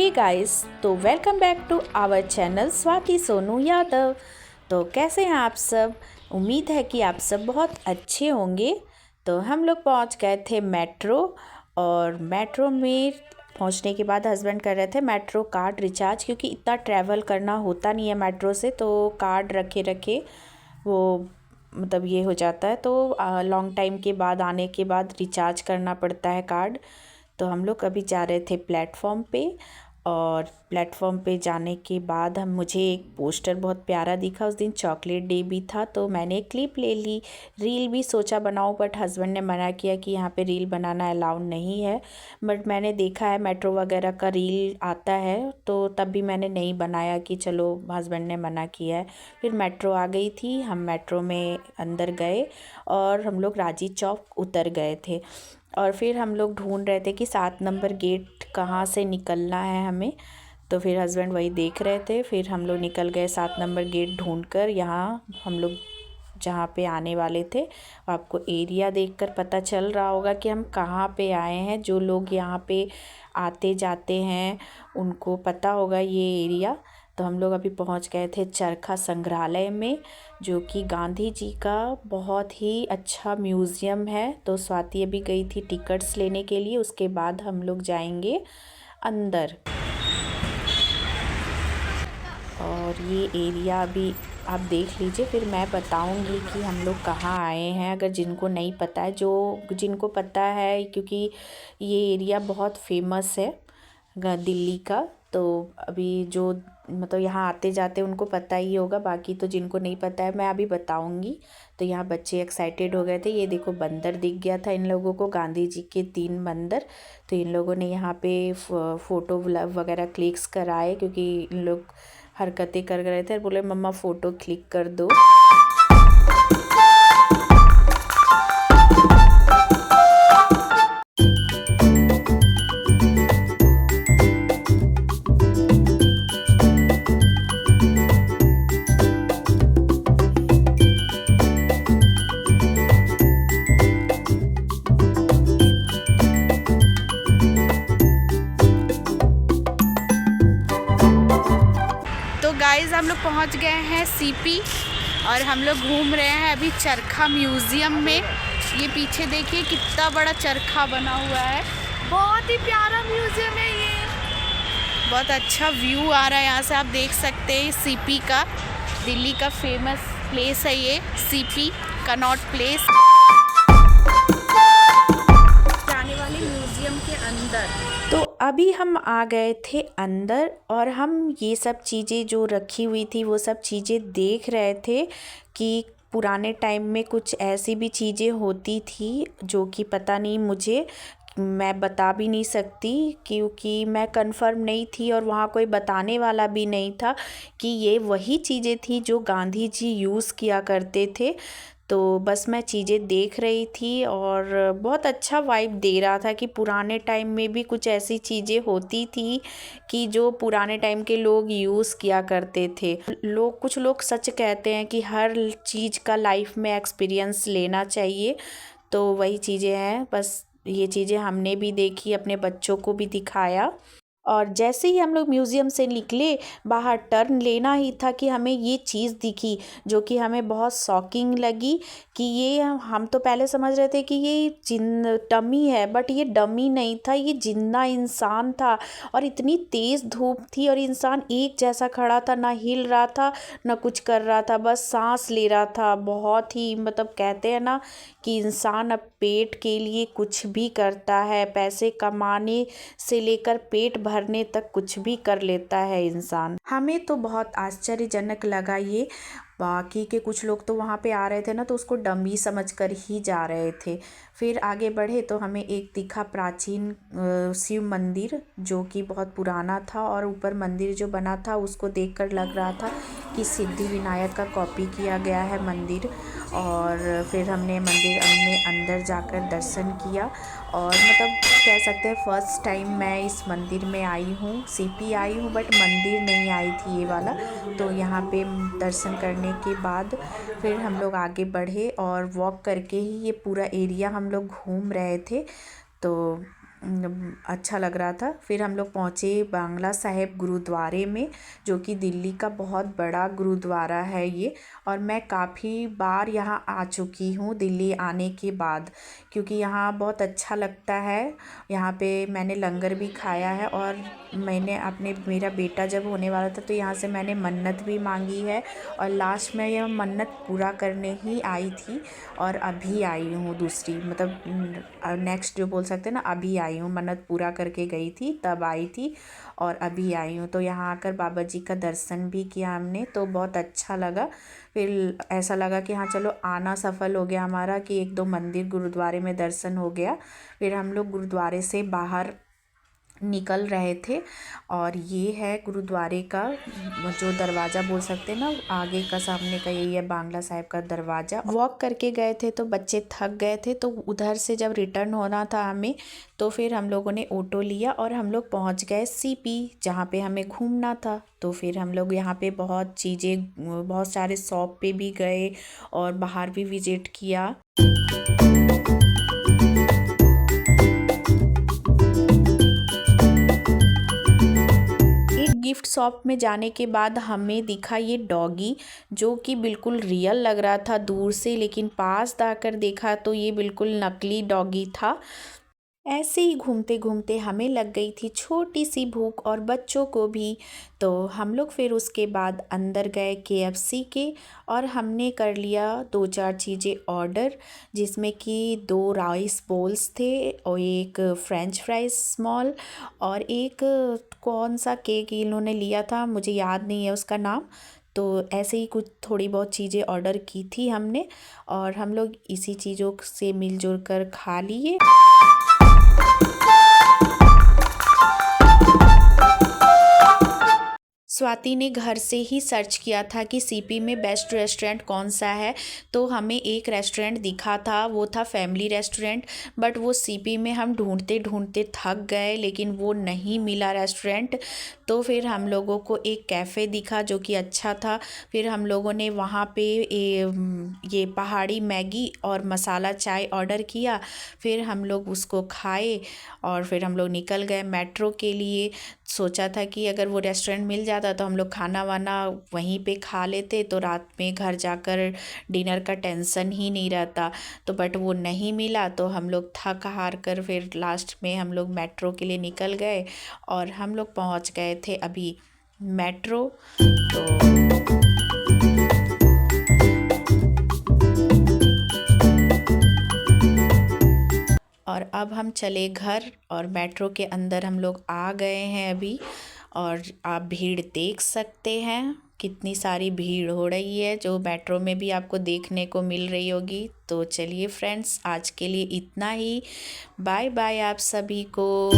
हे guys, तो welcome back to our channel Swati Sonu Yadav. तो कैसे हैं आप सब? उम्मीद है कि आप सब बहुत अच्छे होंगे। तो हम लोग पहुंच गए थे मेट्रो, और मेट्रो में पहुंचने के बाद हस्बैंड कर रहे थे मेट्रो कार्ड रिचार्ज, क्योंकि इतना ट्रैवल करना होता नहीं है मेट्रो से, तो कार्ड रखे रखे वो मतलब ये हो जाता है। तो लॉन्ग टाइम के बाद आने के बाद रिचार्ज करना पड़ता है कार्ड। तो हम लोग अभी जा रहे थे प्लेटफॉर्म पे, और प्लेटफॉर्म पे जाने के बाद मुझे एक पोस्टर बहुत प्यारा दिखा। उस दिन चॉकलेट डे भी था, तो मैंने एक क्लिप ले ली। रील भी सोचा बनाऊं, बट हस्बैंड ने मना किया कि यहाँ पे रील बनाना अलाउड नहीं है। बट मैंने देखा है मेट्रो वगैरह का रील आता है, तो तब भी मैंने नहीं बनाया कि चलो हस्बैंड ने मना किया है। फिर मेट्रो आ गई थी, हम मेट्रो में अंदर गए और हम लोग राजी चौक उतर गए थे। और फिर हम लोग ढूंढ रहे थे कि 7 नंबर गेट कहाँ से निकलना है हमें। तो फिर हस्बैंड वही देख रहे थे, फिर हम लोग निकल गए 7 नंबर गेट ढूंढकर। यहाँ हम लोग जहाँ पे आने वाले थे, आपको एरिया देखकर पता चल रहा होगा कि हम कहाँ पे आए हैं। जो लोग यहाँ पे आते जाते हैं उनको पता होगा ये एरिया। तो हम लोग अभी पहुँच गए थे चरखा संग्रहालय में, जो कि गांधी जी का बहुत ही अच्छा म्यूज़ियम है। तो स्वाति अभी गई थी टिकट्स लेने के लिए, उसके बाद हम लोग जाएंगे अंदर। और ये एरिया अभी आप देख लीजिए, फिर मैं बताऊंगी कि हम लोग कहाँ आए हैं, अगर जिनको नहीं पता है। जिनको पता है, क्योंकि ये एरिया बहुत फेमस है दिल्ली का। तो अभी जो मतलब यहाँ आते जाते उनको पता ही होगा, बाकी तो जिनको नहीं पता है मैं अभी बताऊंगी। तो यहाँ बच्चे एक्साइटेड हो गए थे। ये देखो बंदर दिख गया था इन लोगों को, गांधी जी के 3 बंदर। तो इन लोगों ने यहाँ पे फ़ोटो वगैरह क्लिक्स कराए, क्योंकि इन लोग हरकतें कर रहे थे और बोले मम्मा फ़ोटो क्लिक कर दो। तो गाइस, हम लोग पहुंच गए हैं सीपी, और हम लोग घूम रहे हैं अभी चरखा म्यूज़ियम में। ये पीछे देखिए कितना बड़ा चरखा बना हुआ है, बहुत ही प्यारा म्यूज़ियम है ये। बहुत अच्छा व्यू आ रहा है यहाँ से, आप देख सकते हैं सीपी का, दिल्ली का फेमस प्लेस है ये सीपी कनॉट प्लेस। जाने वाले म्यूज़ियम के अंदर। तो अभी हम आ गए थे अंदर, और हम ये सब चीज़ें जो रखी हुई थी वो सब चीज़ें देख रहे थे कि पुराने टाइम में कुछ ऐसी भी चीज़ें होती थी जो कि पता नहीं, मुझे मैं बता भी नहीं सकती, क्योंकि मैं कंफर्म नहीं थी और वहाँ कोई बताने वाला भी नहीं था कि ये वही चीज़ें थी जो गांधी जी यूज़ किया करते थे। तो बस मैं चीज़ें देख रही थी, और बहुत अच्छा वाइब दे रहा था कि पुराने टाइम में भी कुछ ऐसी चीज़ें होती थी कि जो पुराने टाइम के लोग यूज़ किया करते थे। कुछ लोग सच कहते हैं कि हर चीज़ का लाइफ में एक्सपीरियंस लेना चाहिए। तो वही चीज़ें हैं, बस ये चीज़ें हमने भी देखी, अपने बच्चों को भी दिखाया। और जैसे ही हम लोग म्यूज़ियम से निकले, बाहर टर्न लेना ही था कि हमें ये चीज़ दिखी, जो कि हमें बहुत शॉकिंग लगी। कि ये हम तो पहले समझ रहे थे कि ये डमी है, बट ये डमी नहीं था, ये जिंदा इंसान था। और इतनी तेज़ धूप थी और इंसान एक जैसा खड़ा था, ना हिल रहा था ना कुछ कर रहा था, बस सांस ले रहा था। बहुत ही मतलब कहते हैं ना कि इंसान अब पेट के लिए कुछ भी करता है, पैसे कमाने से लेकर पेट भरने तक कुछ भी कर लेता है इंसान। हमें तो बहुत आश्चर्यजनक लगा ये। बाकी के कुछ लोग तो वहाँ पे आ रहे थे ना, तो उसको डमी समझकर ही जा रहे थे। फिर आगे बढ़े तो हमें एक दिखा प्राचीन शिव मंदिर, जो कि बहुत पुराना था, और ऊपर मंदिर जो बना था उसको देखकर लग रहा था कि सिद्धि विनायक का कॉपी किया गया है मंदिर। और फिर हमने मंदिर में अंदर जाकर दर्शन किया, और मतलब कह सकते हैं फर्स्ट टाइम मैं इस मंदिर में आई हूँ। सीपी आई हूँ बट मंदिर नहीं आई थी ये वाला। तो यहाँ पे दर्शन करने के बाद फिर हम लोग आगे बढ़े, और वॉक करके ही ये पूरा एरिया हम लोग घूम रहे थे। तो अच्छा लग रहा था। फिर हम लोग पहुँचे बांग्ला साहिब गुरुद्वारे में, जो कि दिल्ली का बहुत बड़ा गुरुद्वारा है ये। और मैं काफ़ी बार यहाँ आ चुकी हूँ दिल्ली आने के बाद, क्योंकि यहाँ बहुत अच्छा लगता है। यहाँ पे मैंने लंगर भी खाया है, और मैंने मेरा बेटा जब होने वाला था तो यहाँ से मैंने मन्नत भी मांगी है, और लास्ट में यह मन्नत पूरा करने ही आई थी। और अभी आई हूँ दूसरी, मतलब नेक्स्ट जो बोल सकते हैं ना, अभी आई हूँ। मन्नत पूरा करके गई थी तब आई थी, और अभी आई हूँ। तो यहाँ आकर बाबा जी का दर्शन भी किया हमने, तो बहुत अच्छा लगा। फिर ऐसा लगा कि हाँ चलो, आना सफल हो गया हमारा, कि एक दो मंदिर गुरुद्वारे में दर्शन हो गया। फिर हम लोग गुरुद्वारे से बाहर निकल रहे थे, और ये है गुरुद्वारे का जो दरवाज़ा बोल सकते हैं ना, आगे का सामने का यही है बांग्ला साहिब का दरवाज़ा। वॉक करके गए थे तो बच्चे थक गए थे, तो उधर से जब रिटर्न होना था हमें, तो फिर हम लोगों ने ऑटो लिया और हम लोग पहुंच गए सीपी, जहाँ पे हमें घूमना था। तो फिर हम लोग यहाँ पे बहुत चीज़ें, बहुत सारे शॉप पे भी गए और बाहर भी विजिट किया। एक गिफ्ट शॉप में जाने के बाद हमें दिखा ये डॉगी, जो कि बिल्कुल रियल लग रहा था दूर से, लेकिन पास जाकर देखा तो ये बिल्कुल नकली डॉगी था। ऐसे ही घूमते घूमते हमें लग गई थी छोटी सी भूख, और बच्चों को भी। तो हम लोग फिर उसके बाद अंदर गए केएफसी के, और हमने कर लिया दो चार चीज़ें ऑर्डर, जिसमें कि 2 राइस बोल्स थे, और एक फ्रेंच फ्राइज स्मॉल, और एक कौन सा केक इन्होंने लिया था मुझे याद नहीं है उसका नाम। तो ऐसे ही कुछ थोड़ी बहुत चीज़ें ऑर्डर की थी हमने, और हम लोग इसी चीज़ों से मिलजुल कर खा लिए। स्वाति ने घर से ही सर्च किया था कि सीपी में बेस्ट रेस्टोरेंट कौन सा है, तो हमें एक रेस्टोरेंट दिखा था, वो था फैमिली रेस्टोरेंट। बट वो सीपी में हम ढूंढते ढूंढते थक गए, लेकिन वो नहीं मिला रेस्टोरेंट। तो फिर हम लोगों को एक कैफ़े दिखा जो कि अच्छा था। फिर हम लोगों ने वहाँ पे ये पहाड़ी मैगी और मसाला चाय ऑर्डर किया। फिर हम लोग उसको खाए, और फिर हम लोग निकल गए मेट्रो के लिए। सोचा था कि अगर वो रेस्टोरेंट मिल जाता तो हम लोग खाना वाना वहीं पे खा लेते, तो रात में घर जाकर डिनर का टेंशन ही नहीं रहता। तो बट वो नहीं मिला, तो हम लोग थक हार कर फिर लास्ट में हम लोग मेट्रो के लिए निकल गए, और हम लोग पहुंच गए थे अभी मेट्रो। तो और अब हम चले घर, और मेट्रो के अंदर हम लोग आ गए हैं अभी। और आप भीड़ देख सकते हैं, कितनी सारी भीड़ हो रही है, जो मेट्रो में भी आपको देखने को मिल रही होगी। तो चलिए फ्रेंड्स, आज के लिए इतना ही। बाय बाय आप सभी को।